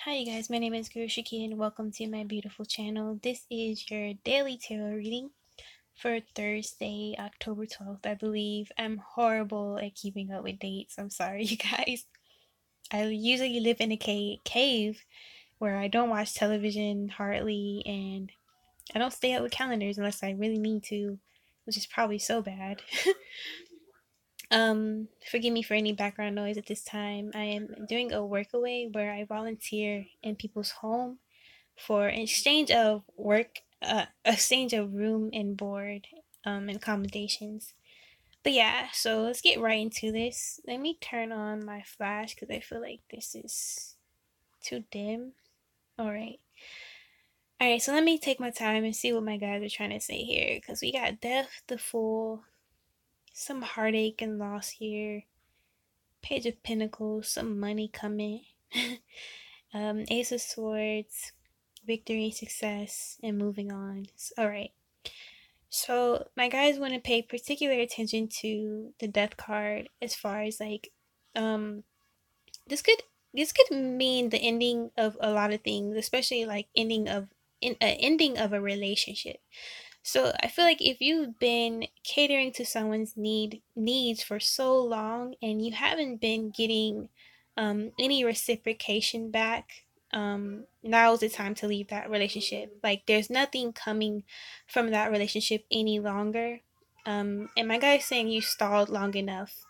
Hi you guys, my name is Guru Shiki and welcome to my beautiful channel. This is your daily tarot reading for Thursday, October 12th, I believe. I'm horrible at keeping up with dates. I'm sorry, you guys. I usually live in a cave where I don't watch television hardly and I don't stay up with calendars unless I really need to, which is probably so bad. Forgive me for any background noise at this time. I am doing a workaway where I volunteer in people's home for an exchange of work, exchange of room and board, and accommodations. But yeah, so let's get right into this. Let me turn on my flash because I feel like this is too dim. Alright. Alright, so let me take my time and see what my guys are trying to say here. Because we got death, the fool, some heartache and loss here, page of pentacles, some money coming, ace of swords, victory, success, and moving on. Alright. So my guys want to pay particular attention to the death card as far as like um this could this could mean the ending of a lot of things, especially like ending of a relationship. So I feel like if you've been catering to someone's needs for so long and you haven't been getting any reciprocation back, now's the time to leave that relationship. Like there's nothing coming from that relationship any longer. And my guy's saying you stalled long enough.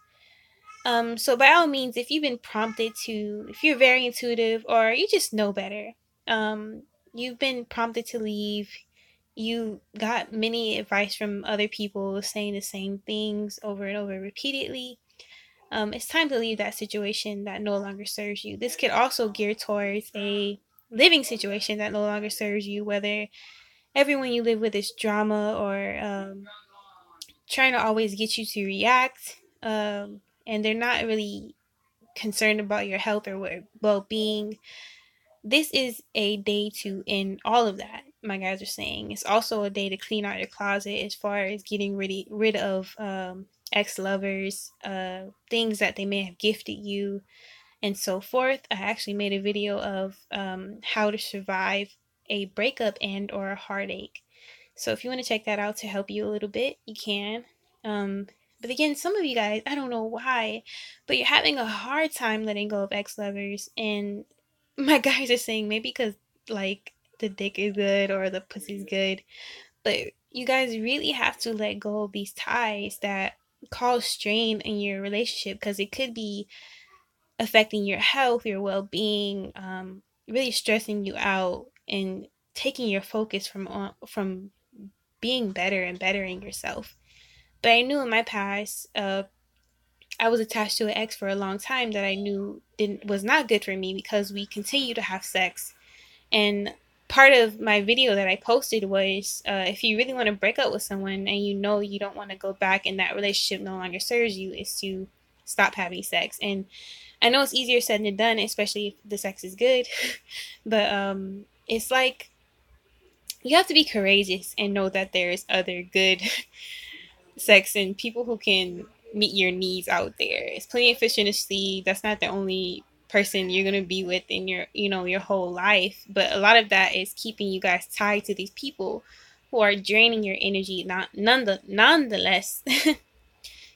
So by all means, if you've been prompted to, if you're very intuitive or you just know better, um, you've been prompted to leave, you got many advice from other people saying the same things over and over repeatedly. It's time to leave that situation that no longer serves you. This could also gear towards a living situation that no longer serves you, whether everyone you live with is drama or trying to always get you to react, and they're not really concerned about your health or well-being. This is a day to end all of that, my guys are saying. It's also a day to clean out your closet as far as getting rid of ex-lovers, things that they may have gifted you, and so forth. I actually made a video of how to survive a breakup and or a heartache. So if you want to check that out to help you a little bit, you can. But again, some of you guys, I don't know why, but you're having a hard time letting go of ex-lovers. And my guys are saying maybe because like the dick is good or the pussy's good. But you guys really have to let go of these ties that cause strain in your relationship because it could be affecting your health, your well-being, really stressing you out and taking your focus from being better and bettering yourself. But I knew in my past, I was attached to an ex for a long time that I knew was not good for me because we continue to have sex. And part of my video that I posted was, if you really want to break up with someone and you know you don't want to go back and that relationship no longer serves you, is to stop having sex. And I know it's easier said than done, especially if the sex is good. But it's like you have to be courageous and know that there's other good sex and people who can meet your needs out there. It's plenty of fish in the sea. That's not the only person you're going to be with in your whole life, but a lot of that is keeping you guys tied to these people who are draining your energy nonetheless.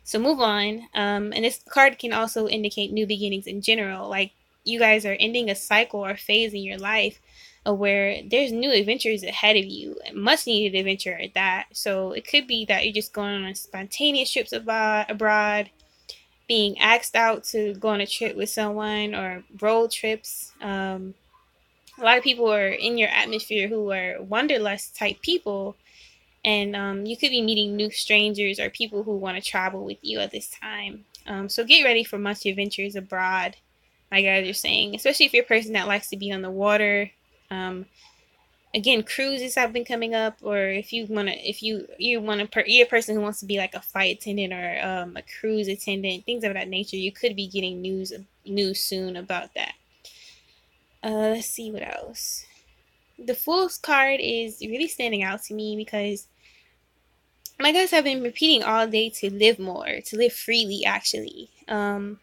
So move on. And this card can also indicate new beginnings in general. Like you guys are ending a cycle or phase in your life where there's new adventures ahead of you, much needed adventure at that. So it could be that you're just going on spontaneous trips abroad, being asked out to go on a trip with someone, or road trips. A lot of people are in your atmosphere who are wanderlust type people, and you could be meeting new strangers or people who want to travel with you at this time. So get ready for much adventures abroad, like guys are saying, especially if you're a person that likes to be on the water. Again, cruises have been coming up, or if you want to, you're a person who wants to be like a flight attendant or a cruise attendant, things of that nature. You could be getting news soon about that. Let's see what else. The Fool's card is really standing out to me because my guys have been repeating all day to live more, to live freely, actually. To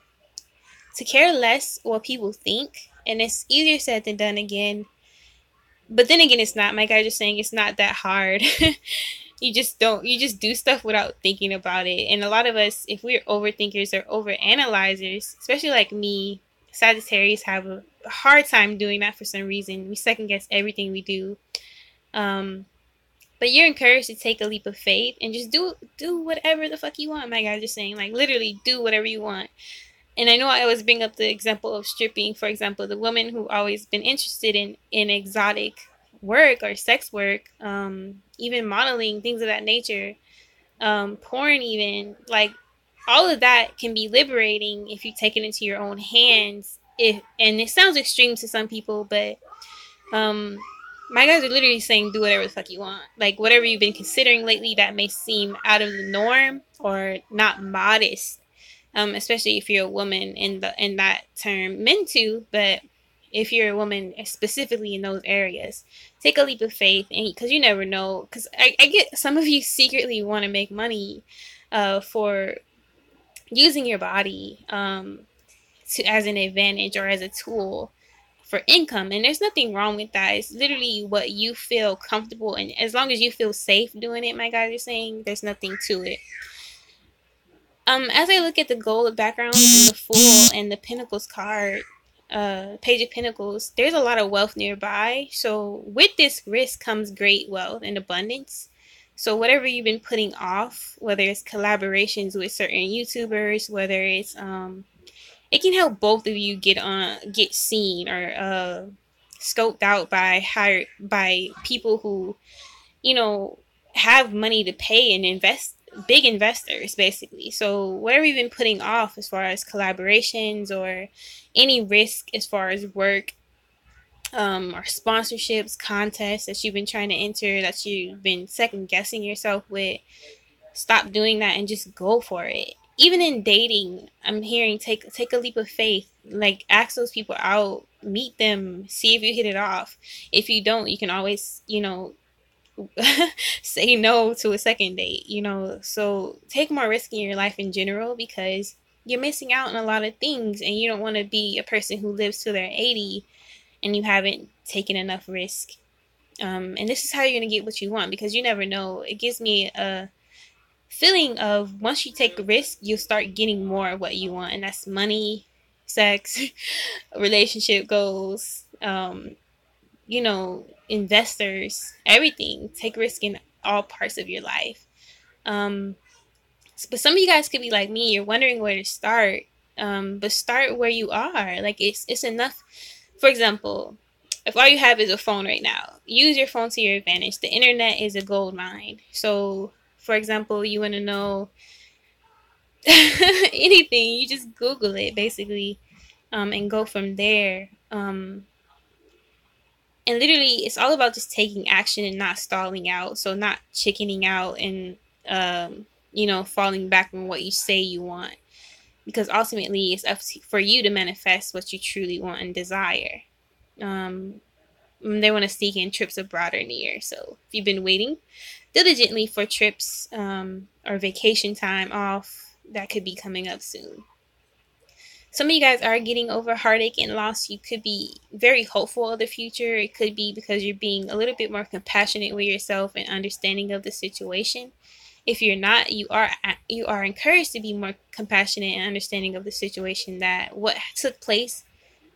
care less what people think, and it's easier said than done again. But then again, it's not. My guy just saying it's not that hard. You just do stuff without thinking about it. And a lot of us, if we're overthinkers or overanalyzers, especially like me, Sagittarius have a hard time doing that for some reason. We second guess everything we do. Um, but you're encouraged to take a leap of faith and just do whatever the fuck you want. My guy's just saying, like, literally do whatever you want. And I know I always bring up the example of stripping, for example, the woman who always been interested in exotic work or sex work, even modeling, things of that nature, porn, even like all of that can be liberating if you take it into your own hands. If and it sounds extreme to some people, but um, my guys are literally saying do whatever the fuck you want. Like whatever you've been considering lately that may seem out of the norm or not modest, especially if you're a woman in that term. Men too, but if you're a woman specifically in those areas, take a leap of faith, and because you never know. Because I get some of you secretly want to make money, for using your body, to as an advantage or as a tool for income, and there's nothing wrong with that. It's literally what you feel comfortable, and as long as you feel safe doing it, my guys are saying there's nothing to it. As I look at the gold backgrounds and the Fool and the Pentacles card, Page of Pentacles, there's a lot of wealth nearby. So with this risk comes great wealth and abundance. So whatever you've been putting off, whether it's collaborations with certain YouTubers, whether it's it can help both of you get seen or scoped out by people who, you know, have money to pay and invest, big investors basically. So whatever you've been putting off as far as collaborations or any risk as far as work, or sponsorships, contests that you've been trying to enter that you've been second guessing yourself with, stop doing that and just go for it. Even in dating, I'm hearing take a leap of faith. Like ask those people out, meet them, see if you hit it off. If you don't, you can always, say no to a second date, So take more risk in your life in general because you're missing out on a lot of things and you don't want to be a person who lives till they're 80 and you haven't taken enough risk. And this is how you're going to get what you want because you never know. It gives me a feeling of once you take a risk, you'll start getting more of what you want. And that's money, sex, relationship goals, investors, everything. Take risk in all parts of your life. But some of you guys could be like me. You're wondering where to start. But start where you are. Like it's enough. For example, if all you have is a phone right now, use your phone to your advantage. The internet is a gold mine. So, for example, you want to know anything, you just Google it basically, and go from there. And literally, it's all about just taking action and not stalling out. So not chickening out and, falling back on what you say you want. Because ultimately, it's up for you to manifest what you truly want and desire. They want to sneak in trips abroad or near. So if you've been waiting diligently for trips, or vacation time off, that could be coming up soon. Some of you guys are getting over heartache and loss. You could be very hopeful of the future. It could be because you're being a little bit more compassionate with yourself and understanding of the situation. If you're not, you are encouraged to be more compassionate and understanding of the situation, that what took place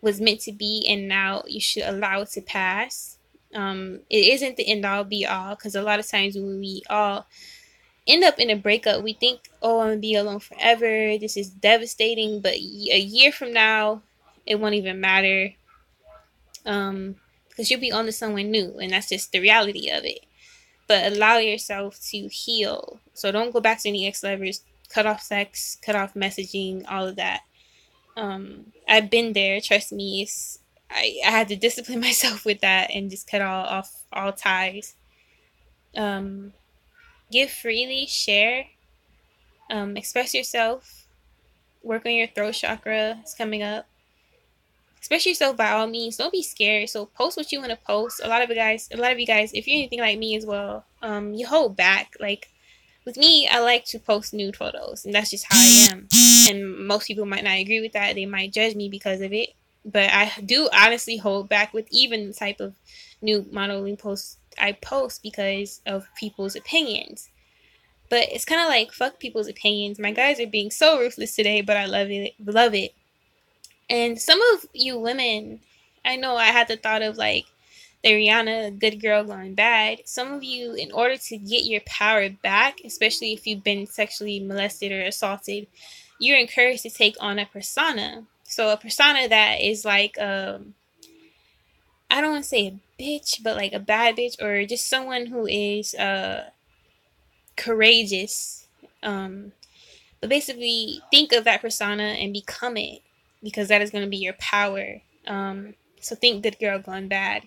was meant to be and now you should allow it to pass. It isn't the end all be all, because a lot of times when we all end up in a breakup, we think, oh, I'm gonna be alone forever, this is devastating, but a year from now it won't even matter, because you'll be on to someone new, and that's just the reality of it. But allow yourself to heal. So don't go back to any ex-lovers, cut off sex, cut off messaging, all of that. I've been there, trust me. I had to discipline myself with that and just cut off all ties. Give freely, share, express yourself, work on your throat chakra. It's coming up. Express yourself by all means. Don't be scared. So post what you want to post. A lot of you guys, if you're anything like me as well, you hold back. Like with me, I like to post nude photos, and that's just how I am. And most people might not agree with that. They might judge me because of it. But I do honestly hold back with even the type of new modeling posts I post because of people's opinions. But it's kind of like fuck people's opinions. My guys are being so ruthless today, but I love it. Love it. And some of you women, I know I had the thought of like the Rihanna good girl going bad. Some of you, in order to get your power back, especially if you've been sexually molested or assaulted, you're encouraged to take on a persona. So a persona that is like I don't want to say a bitch, but like a bad bitch or just someone who is courageous. But basically, think of that persona and become it because that is going to be your power. So think good girl gone bad.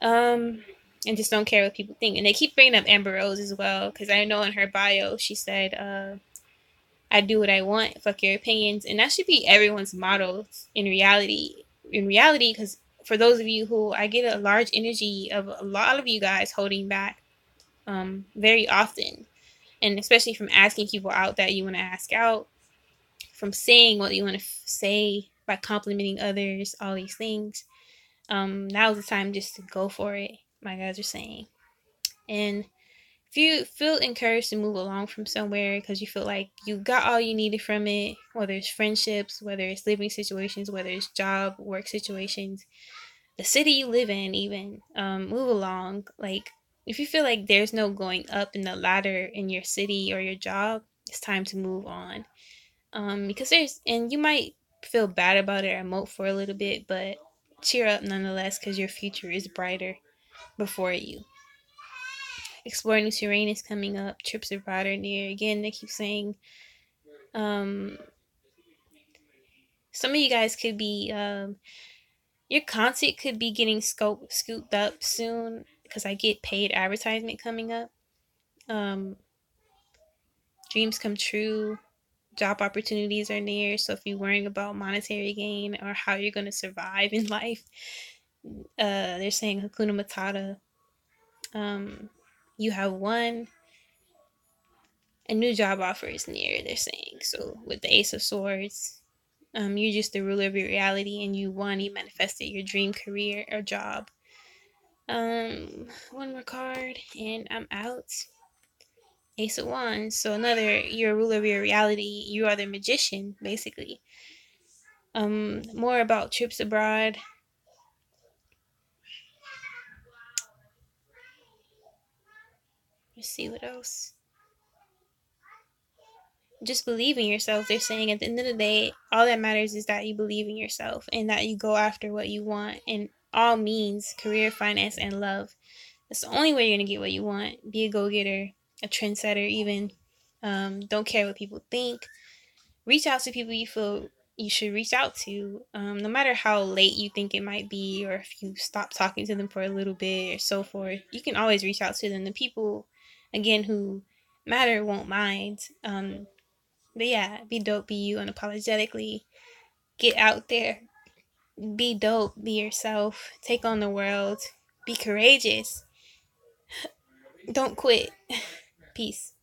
And just don't care what people think. And they keep bringing up Amber Rose as well because I know in her bio she said, "I do what I want. Fuck your opinions," and that should be everyone's motto in reality. In reality, because for those of you who I get a large energy of a lot of you guys holding back, very often, and especially from asking people out that you want to ask out, from saying what you want to say by complimenting others, all these things. Now's the time just to go for it. My guys are saying, and if you feel encouraged to move along from somewhere because you feel like you got all you needed from it, whether it's friendships, whether it's living situations, whether it's job, work situations, the city you live in, even, move along. Like, if you feel like there's no going up in the ladder in your city or your job, it's time to move on. Because and you might feel bad about it or mope for a little bit, but cheer up nonetheless because your future is brighter before you. Exploring new terrain is coming up. Trips abroad are near. Again, they keep saying, um, some of you guys could be, your content could be getting scooped up soon because I get paid advertisement coming up. Um, Dreams come true. Job opportunities are near. So if you're worrying about monetary gain or how you're going to survive in life, they're saying Hakuna Matata. You have won. A new job offer is near, they're saying. So with the Ace of Swords, you're just the ruler of your reality and you won, you manifested your dream career or job. One more card and I'm out. Ace of Wands. So another, you're a ruler of your reality. You are the magician, basically. More about trips abroad. Let's see what else. Just believe in yourself. They're saying at the end of the day, all that matters is that you believe in yourself and that you go after what you want in all means, career, finance, and love. That's the only way you're gonna get what you want. Be a go-getter, a trendsetter, even. Don't care what people think. Reach out to people you feel you should reach out to, no matter how late you think it might be, or if you stop talking to them for a little bit, or so forth. You can always reach out to them. The people, again, who matter won't mind. But yeah, be dope, be you unapologetically. Get out there. Be dope, be yourself. Take on the world. Be courageous. Don't quit. Peace.